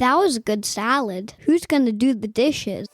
That was a good salad. Who's going to do the dishes?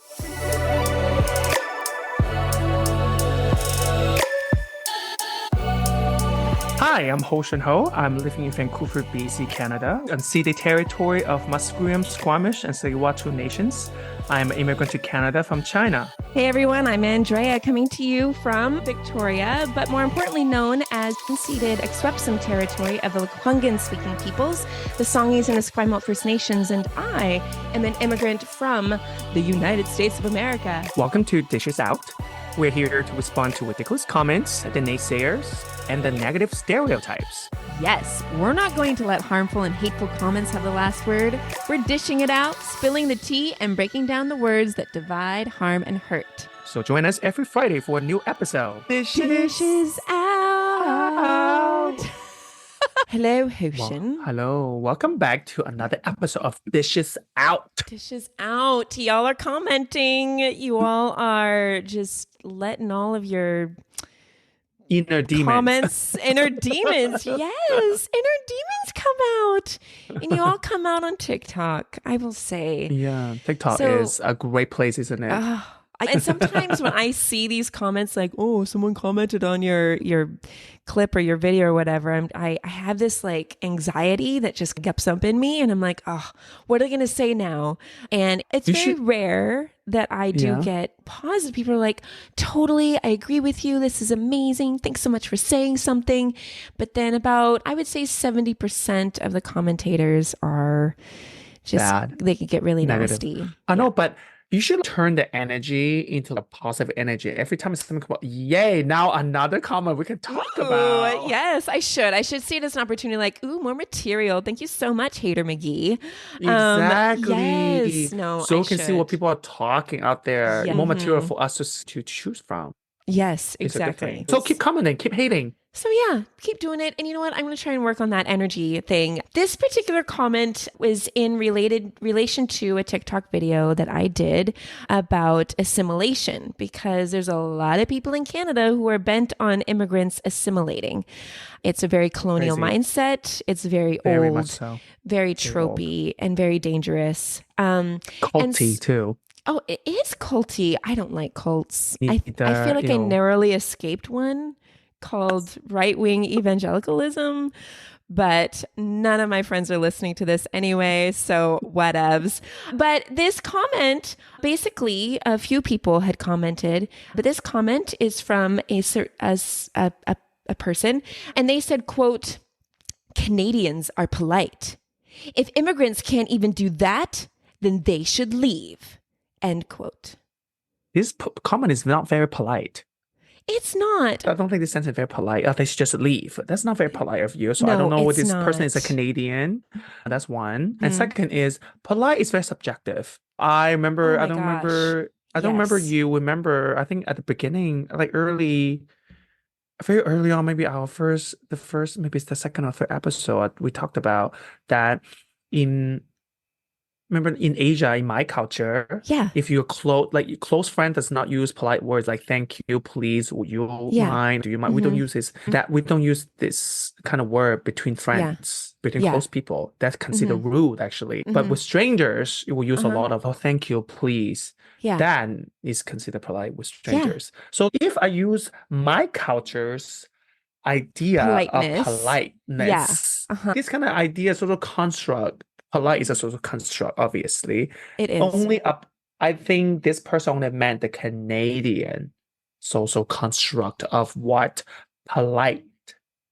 Hi, I'm Ho Shun Ho. I'm living in Vancouver, BC, Canada, unceded territory of Musqueam, Squamish, and Tsleil-Waututh nations. I'm an immigrant to Canada from China. Hey everyone, I'm Andrea coming to you from Victoria, but more importantly known as unceded Akwesasne territory of the Lekwungen-speaking peoples, the Songhees and Esquimalt First Nations, and I am an immigrant from the United States of America. Welcome to Dishes Out. We're here to respond to ridiculous comments, the naysayers, and the negative stereotypes. Yes, we're not going to let harmful and hateful comments have the last word. We're dishing it out, spilling the tea, and breaking down the words that divide, harm, and hurt. So join us every Friday for a new episode. Dishes out. Hello, Hoshin. Well, hello. Welcome back to another episode of Dishes Out. Dishes out. Y'all are commenting. You all are just letting all of your inner demons. Comments, inner demons. Yes, inner demons come out. And you all come out on TikTok, I will say. Yeah, TikTok is a great place, isn't it? And sometimes when I see these comments like, oh, someone commented on your clip or your video or whatever, I have this like anxiety that just gets up in me. And I'm like, oh, what are they going to say now? And it's very rare that I do get positive. People are like, totally, I agree with you. This is amazing. Thanks so much for saying something. But then about, I would say 70% of the commentators are just, bad. They could get really nasty. I know, but you should turn the energy into a positive energy. Every time something comes up, yay, now another comment we can talk about. Yes, I should. I should see it as an opportunity like, ooh, more material. Thank you so much, Hater McGee. Exactly. Yes. No, so we can see what people are talking out there. Yeah. More material for us to choose from. Yes, exactly. So keep commenting, keep hating. So yeah, keep doing it. And you know what? I'm going to try and work on that energy thing. This particular comment was in relation to a TikTok video that I did about assimilation, because there's a lot of people in Canada who are bent on immigrants assimilating. It's a very colonial mindset. It's very old, much so. Very tropey, and very dangerous. Culty too. Oh, it is culty. I don't like cults. I feel like I narrowly escaped one called right-wing evangelicalism, but none of my friends are listening to this anyway, so whatevs. But this comment, basically, a few people had commented, but this comment is from a person, and they said, quote, Canadians are polite. If immigrants can't even do that, then they should leave, end quote. This comment is not very polite. It's not. I don't think this sentence is very polite. They should just leave. That's not very polite of you. So no, I don't know what this person is a Canadian. That's one. And second is polite is very subjective. I remember, I don't remember you remember, I think at the beginning, like very early on, maybe maybe it's the second or third episode, we talked about that remember in Asia, in my culture, if you're your close friend does not use polite words like thank you, please, would you mind, do you mind? We don't use we don't use this kind of word between friends, between close people. That's considered rude actually. But with strangers, you will use a lot of thank you, please. That is considered polite with strangers. So if I use my culture's idea of politeness, this kind of idea, sort of construct, polite is a social construct, obviously. It is. I think this person only meant the Canadian social construct of what polite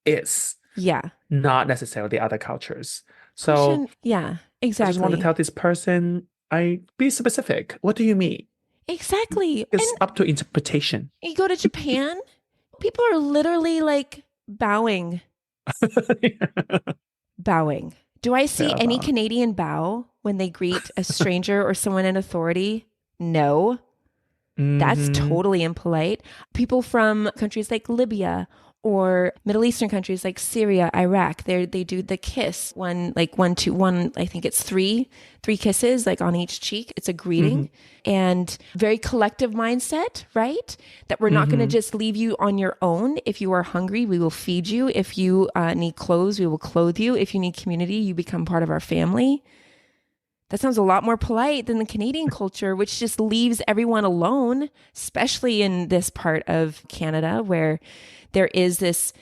is. Yeah. Not necessarily the other cultures. So, exactly. I just want to tell this person, be specific. What do you mean? Exactly. It's up to interpretation. You go to Japan, people are literally like bowing. Bowing. Do I see any Canadian bow when they greet a stranger or someone in authority? No. That's totally impolite. People from countries like Libya or Middle Eastern countries like Syria, Iraq, they do the kiss, one, I think it's three kisses like on each cheek. It's a greeting and very collective mindset, right? That we're not going to just leave you on your own. If you are hungry, we will feed you. If you need clothes, we will clothe you. If you need community, you become part of our family. That sounds a lot more polite than the Canadian culture, which just leaves everyone alone, especially in this part of Canada where there is this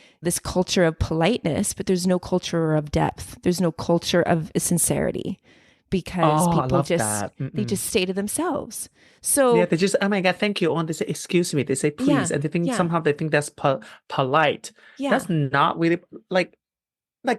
culture of politeness, but there's no culture of depth. There's no culture of sincerity because people they just stay to themselves. So yeah, they just, oh my God, thank you. And they say, excuse me. They say, please. And they think somehow they think that's polite. Yeah. That's not really like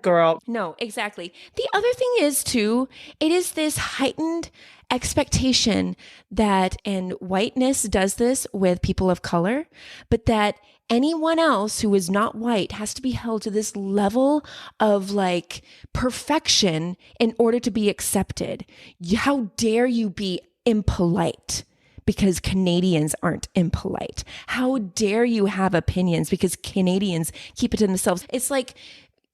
girl. No, exactly. The other thing is too, it is this heightened expectation that, and whiteness does this with people of color, but that anyone else who is not white has to be held to this level of like perfection in order to be accepted. How dare you be impolite? Because Canadians aren't impolite. How dare you have opinions because Canadians keep it to themselves? It's like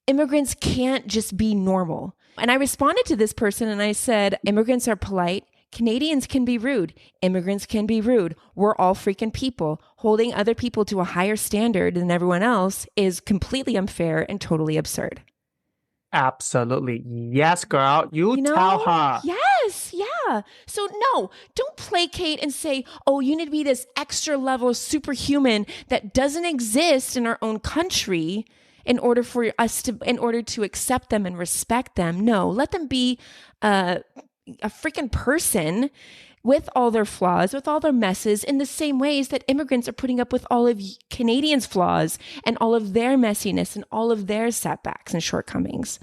immigrants can't just be normal. And I responded to this person and I said, immigrants are polite. Canadians can be rude. Immigrants can be rude. We're all freaking people. Holding other people to a higher standard than everyone else is completely unfair and totally absurd. Absolutely. Yes, girl. You tell her. Yes. Yeah. So no, don't placate and say, oh, you need to be this extra level superhuman that doesn't exist in our own country in order to accept them and respect them. No, let them be a freaking person with all their flaws, with all their messes, in the same ways that immigrants are putting up with all of Canadians' flaws and all of their messiness and all of their setbacks and shortcomings.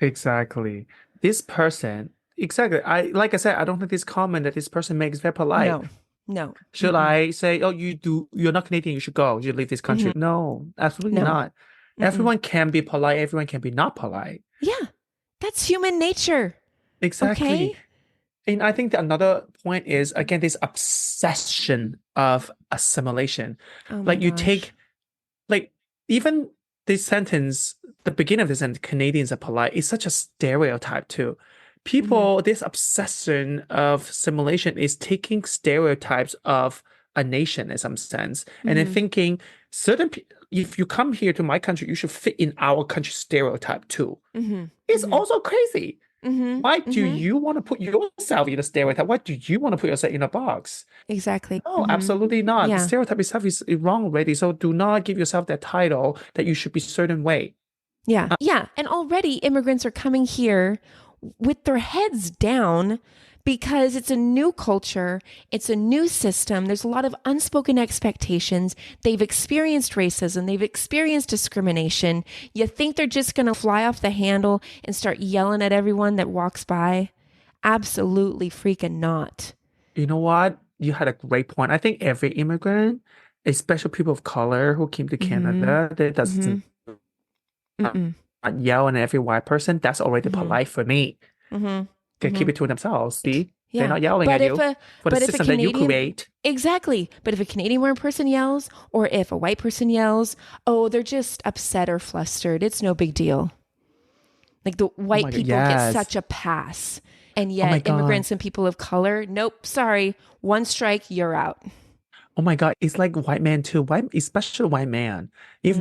Exactly. This person, exactly. Like I said, I don't think this comment that this person makes very polite. No. Should I say, oh, you're not Canadian, you should go, you should leave this country? No, absolutely not. Everyone can be polite, everyone can be not polite. Yeah, that's human nature. Exactly. Okay? And I think that another point is, again, this obsession of assimilation. Like you take, like even this sentence, the beginning of this sentence, Canadians are polite, is such a stereotype too. People, this obsession of assimilation is taking stereotypes of a nation in some sense, and then thinking if you come here to my country, you should fit in our country stereotype too. It's also crazy. Why do you want to put yourself in a stereotype? Why do you want to put yourself in a box? Exactly. No, absolutely not. The stereotype itself is wrong already. So do not give yourself that title that you should be a certain way. Yeah. And already immigrants are coming here with their heads down because it's a new culture. It's a new system. There's a lot of unspoken expectations. They've experienced racism. They've experienced discrimination. You think they're just going to fly off the handle and start yelling at everyone that walks by? Absolutely freaking not. You know what? You had a great point. I think every immigrant, especially people of color who came to Canada, that doesn't yell at every white person. That's already polite for me. They keep it to themselves. See? Yeah. They're not yelling at you for the system that you create. Exactly. But if a Canadian person yells, or if a white person yells, oh, they're just upset or flustered. It's no big deal. Like the white people get such a pass. And yet immigrants and people of color, nope, sorry. One strike, you're out. Oh my God, it's like white man too. Especially white man. If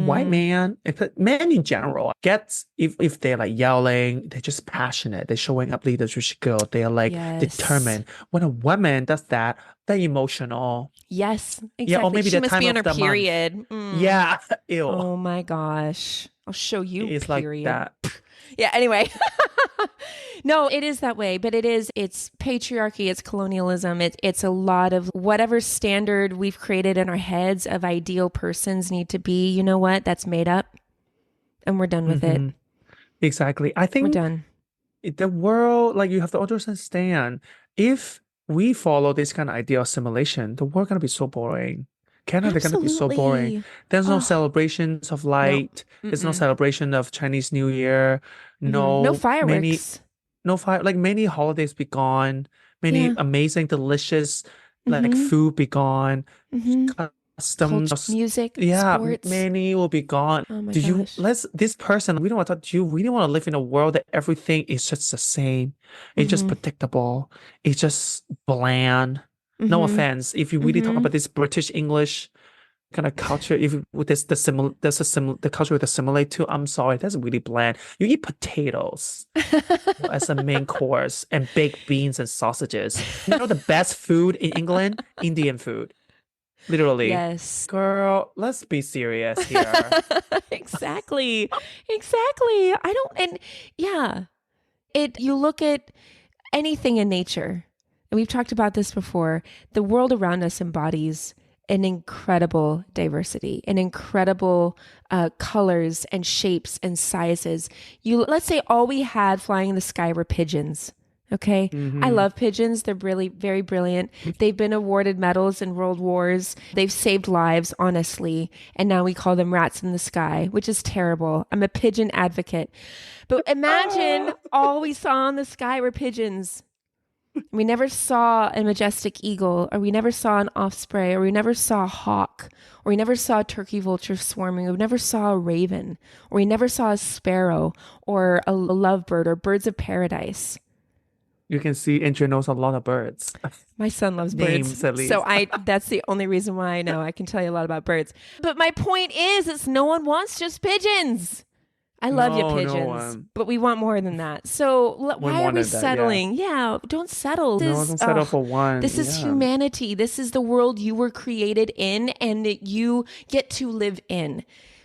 men in general if they're like yelling, they're just passionate. They're showing up leadership skills. They are like determined. When a woman does that, they're emotional. Yes, exactly. Yeah, or maybe she the must time be on of her the period. Yeah, ew. Oh my gosh, I'll show you. It's period. like that. Yeah. Anyway. No, it is that way, but it's patriarchy, it's colonialism, it's a lot of whatever standard we've created in our heads of ideal persons need to be, you know what, that's made up and we're done with it. Exactly. I think we're done. The world, like you have to understand, if we follow this kind of idea of assimilation, the world gonna be so boring. Canada gonna be so boring. There's no celebrations of light. No. There's no celebration of Chinese New Year. No fireworks. Many holidays be gone. Many amazing, delicious food be gone. Customs, culture, music, sports. Many will be gone. Oh my gosh. This person, we don't want to talk to you. We don't want to live in a world that everything is just the same. It's just predictable. It's just bland. No offense. If you really talk about this British English, kind of culture, if with this the culture with assimilate to, I'm sorry, that's really bland. You eat potatoes as a main course and baked beans and sausages. You know the best food in England? Indian food. Literally. Yes. Girl, let's be serious here. Exactly. I don't, and yeah, you look at anything in nature, and we've talked about this before, the world around us embodies an incredible diversity, an incredible colors and shapes and sizes. Let's say all we had flying in the sky were pigeons. Okay. I love pigeons. They're really very brilliant. They've been awarded medals in world wars. They've saved lives, honestly. And now we call them rats in the sky, which is terrible. I'm a pigeon advocate. But imagine all we saw in the sky were pigeons. We never saw a majestic eagle, or we never saw an osprey, or we never saw a hawk, or we never saw a turkey vulture swarming, or we never saw a raven, or we never saw a sparrow, or a lovebird, or birds of paradise. You can see Andrea knows a lot of birds. My son loves Names, birds. at least. So that's the only reason why I know. I can tell you a lot about birds. But my point is no one wants just pigeons. I love you, pigeons, but we want more than that. So why are we settling? Yeah, don't settle. Don't settle for one. This is humanity. This is the world you were created in and that you get to live in.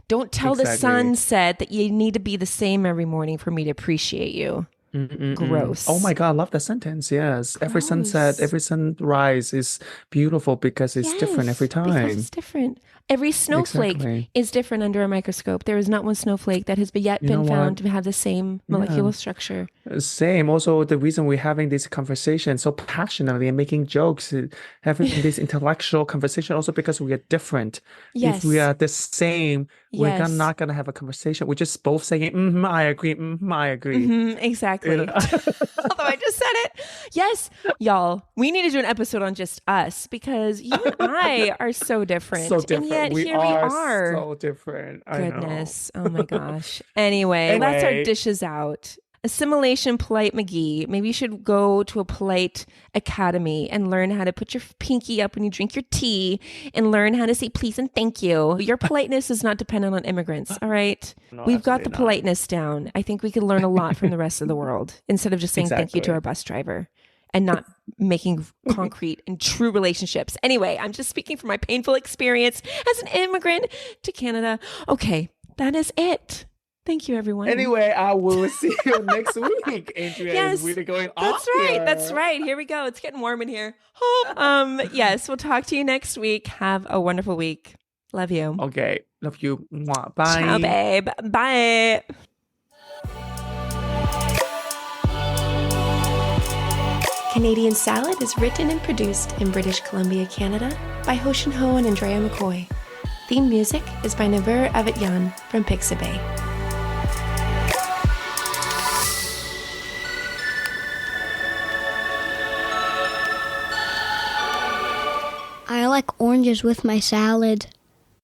Don't tell the sunset that you need to be the same every morning for me to appreciate you. Gross. Oh my God, I love that sentence. Yes. Gross. Every sunset, every sunrise is beautiful because it's different every time. Because it's different. Every snowflake is different under a microscope. There is not one snowflake that has been found to have the same molecular structure. Same. Also, the reason we're having this conversation so passionately and making jokes, having this intellectual conversation, also because we are different. Yes. If we are the same, we're not going to have a conversation. We're just both saying, I agree, I agree. Exactly. Although I just said it. Yes, y'all, we need to do an episode on just us because you and I are so different. So different. And yet we here we are. So different. Goodness. Oh my gosh. Anyway, that's our dishes out. Assimilation Polite McGee. Maybe you should go to a polite academy and learn how to put your pinky up when you drink your tea and learn how to say please and thank you. Your politeness is not dependent on immigrants. All right. No, we've got the politeness down. I think we could learn a lot from the rest of the world instead of just saying thank you to our bus driver and not making concrete and true relationships. Anyway, I'm just speaking from my painful experience as an immigrant to Canada. Okay, that is it. Thank you, everyone. Anyway, I will see you next week. Andrea is really going off here. That's right. Here we go. It's getting warm in here. Yes, we'll talk to you next week. Have a wonderful week. Love you. Okay. Love you. Mwah. Bye. Ciao, babe. Bye. Canadian Salad is written and produced in British Columbia, Canada by Ho Shin Ho and Andrea McCoy. Theme music is by Naver Avatyan from Pixabay. I like oranges with my salad.